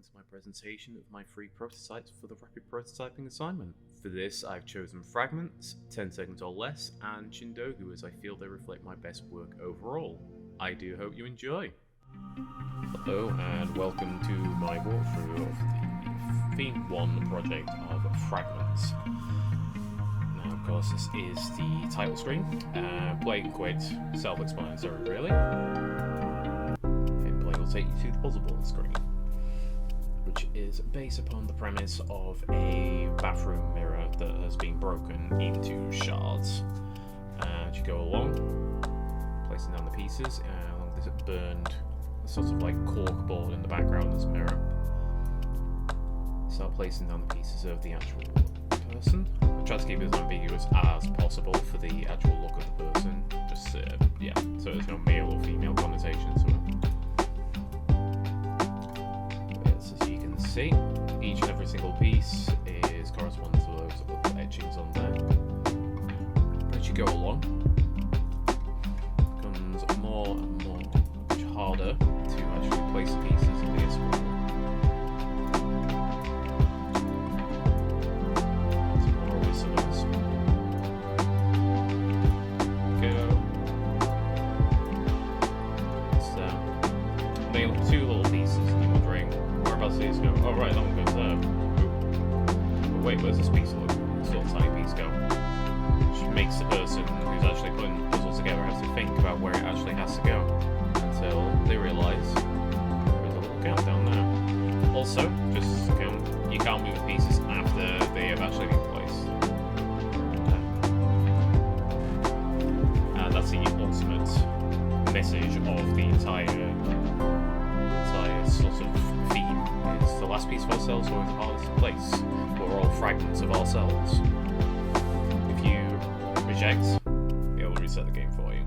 welcome to my presentation of my free prototypes for the rapid prototyping assignment. For this, I've chosen Fragments, 10 seconds or less, and Chindogu as I feel they reflect my best work overall. I do hope you enjoy! Hello and welcome to my walkthrough of the Theme 1 project of Fragments. Now, of course, this is the title screen. Plain and quick, self-explanatory really. Gameplay will take you to the puzzle board screen, which is based upon the premise of a bathroom mirror that has been broken into shards. As you go along, placing down the pieces, along this burned sort of like cork board in the background as a mirror. Start placing down the pieces of the actual person. I try to keep it as ambiguous as possible for the actual look of the person. Just, yeah, so there's no male or female connotation to it. As you can see, each and every single piece is corresponding to those little etchings on there. As you go along, it becomes more and more much harder to actually place the pieces of the escrow. Some more whistles. Go. So, they look two little pieces, and you're wondering whereabouts these go. Oh, right, that one goes there. But wait, where's this piece look? This little tiny piece go? Which makes the person who's actually putting the puzzle together have to think about where it actually has to go until they realise there's a little gap down there. Also, just you can't move the pieces after they have actually been placed. And that's the ultimate message of the entire sort of theme. Is the last piece of ourselves always the hardest to place. We're all fragments of ourselves. If you reject, it'll reset the game for you.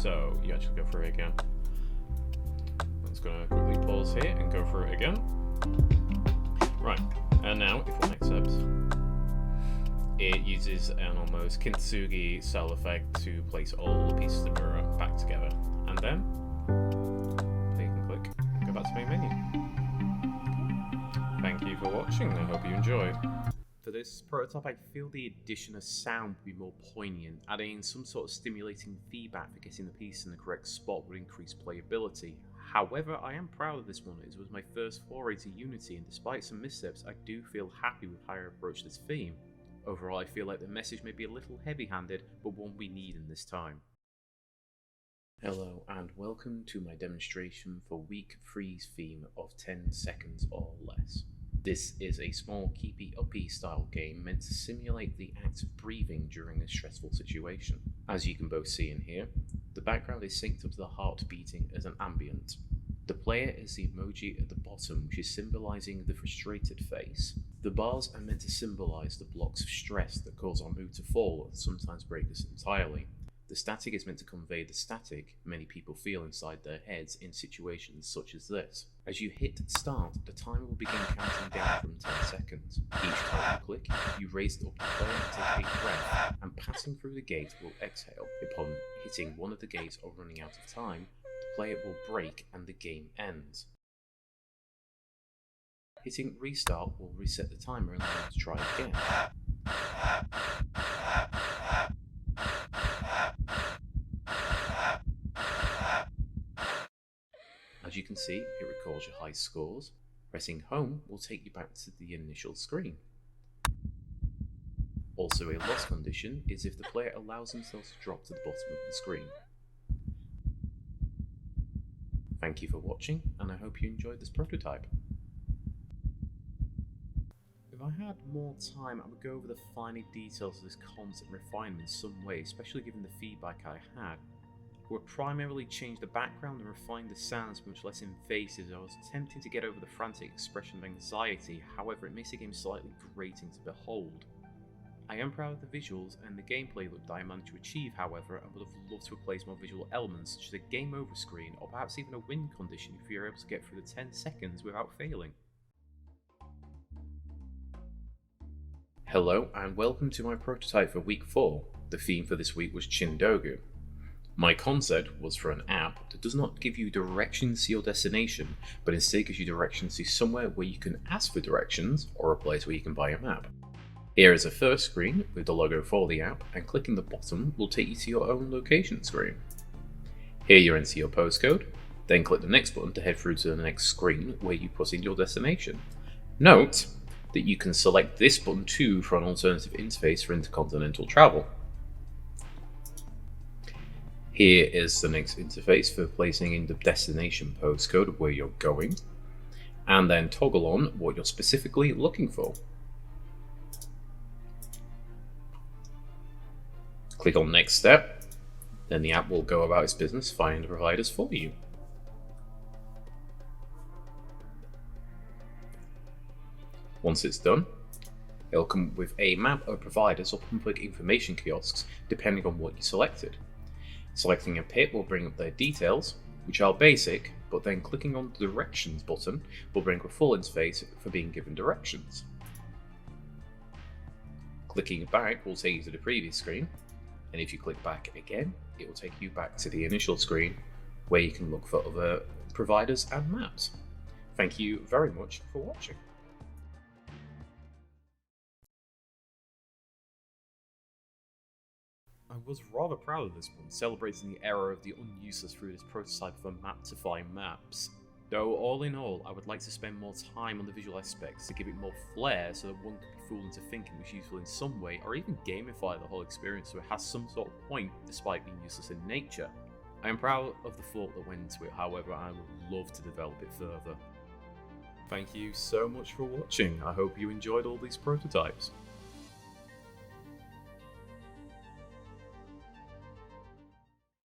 So you actually go through it again. I'm just going to quickly pause here and go through it again. Right, and now if one accepts, it uses an almost kintsugi style effect to place all the pieces of the mirror back together. And then, you can click, go back to main menu. Thank you for watching, I hope you enjoyed. For this prototype, I feel the addition of sound would be more poignant. Adding some sort of stimulating feedback for getting the piece in the correct spot would increase playability. However, I am proud of this one. It was my first foray to Unity, and despite some missteps, I do feel happy with how I approached this theme. Overall, I feel like the message may be a little heavy-handed, but one we need in this time. Hello, and welcome to my demonstration for Week 3's theme of 10 seconds or less. This is a small keepy-uppy style game meant to simulate the act of breathing during a stressful situation. As you can both see and hear, the background is synced up to the heart beating as an ambient. The player is the emoji at the bottom, which is symbolising the frustrated face. The bars are meant to symbolise the blocks of stress that cause our mood to fall and sometimes break us entirely. The static is meant to convey the static many people feel inside their heads in situations such as this. As you hit start, the timer will begin counting down from 10 seconds. Each time you click, you raise up the player to take a breath, and passing through the gate will exhale. Upon hitting one of the gates or running out of time, the player will break and the game ends. Hitting restart will reset the timer and allow you to try again. As you can see, it records your high scores. Pressing home will take you back to the initial screen. Also, a loss condition is if the player allows themselves to drop to the bottom of the screen. Thank you for watching, and I hope you enjoyed this prototype. If I had more time, I would go over the finer details of this concept and refine them in some way, especially given the feedback I had. I would primarily change the background and refine the sounds much less invasive. I was attempting to get over the frantic expression of anxiety, however it makes the game slightly grating to behold. I am proud of the visuals and the gameplay look that I managed to achieve, however, and would have loved to replace more visual elements such as a game over screen or perhaps even a win condition if you were able to get through the 10 seconds without failing. Hello and welcome to my prototype for week 4. The theme for this week was Chindogu. My concept was for an app that does not give you directions to your destination, but instead gives you directions to somewhere where you can ask for directions or a place where you can buy a map. Here is a first screen with the logo for the app, and clicking the bottom will take you to your own location screen. Here you enter your postcode, then click the next button to head through to the next screen where you put in your destination. Note that you can select this button too for an alternative interface for intercontinental travel. Here is the next interface for placing in the destination postcode of where you're going, and then toggle on what you're specifically looking for. Click on next step, then the app will go about its business finding the providers for you. Once it's done, it'll come with a map of providers or public information kiosks depending on what you selected. Selecting a pit will bring up their details, which are basic, but then clicking on the directions button will bring up a full interface for being given directions. Clicking back will take you to the previous screen, and if you click back again, it will take you back to the initial screen where you can look for other providers and maps. Thank you very much for watching. I was rather proud of this one, celebrating the era of the unuseless through this prototype of a map to find maps. Though all in all, I would like to spend more time on the visual aspects to give it more flair so that one could be fooled into thinking it was useful in some way, or even gamify the whole experience so it has some sort of point despite being useless in nature. I am proud of the thought that went into it, however I would love to develop it further. Thank you so much for watching, I hope you enjoyed all these prototypes.